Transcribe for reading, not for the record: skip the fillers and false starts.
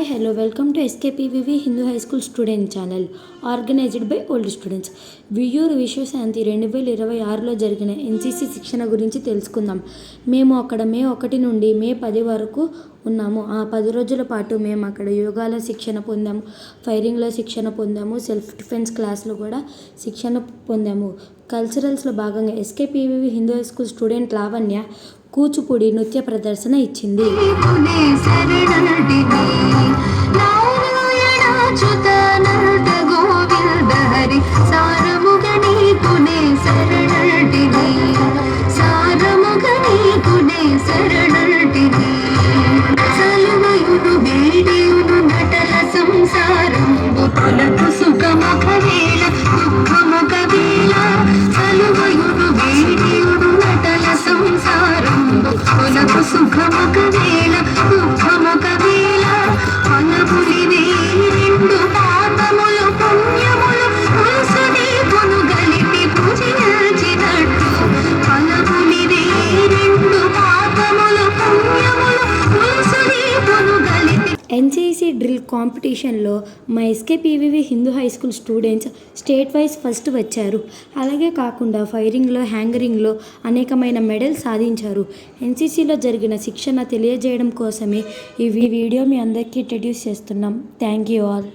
hello, welcome to SKPVV Hindu High School Student Channel, organized by old students. వియూర్ విశ్వశాంతి 2026లో జరిగిన NCC శిక్షణ గురించి తెలుసుకుందాం. మేము అక్కడ మే 1 నుండి మే 10 వరకు ఉన్నాము. ఆ 10 రోజుల పాటు మేము అక్కడ యోగాలో శిక్షణ పొందాము, ఫైరింగ్లో శిక్షణ పొందాము, సెల్ఫ్ డిఫెన్స్ క్లాస్లో కూడా శిక్షణ పొందాము. కల్చరల్స్లో భాగంగా ఎస్కేపీవీవి Hindu high school student Lavanya Kuchipudi నృత్య ప్రదర్శన ఇచ్చింది. ఎన్సీసీ డ్రిల్ కాంపిటీషన్లో మా ఎస్కేపీవీవి Hindu high school students state wise first వచ్చారు. అలాగే కాకుండా ఫైరింగ్లో, హ్యాంగరింగ్లో అనేకమైన మెడల్స్ సాధించారు. ఎన్సీసీలో జరిగిన శిక్షణ తెలియజేయడం కోసమే ఈ వీడియో మీ అందరికీ ఇంట్రడ్యూస్ చేస్తున్నాం. Thank you all.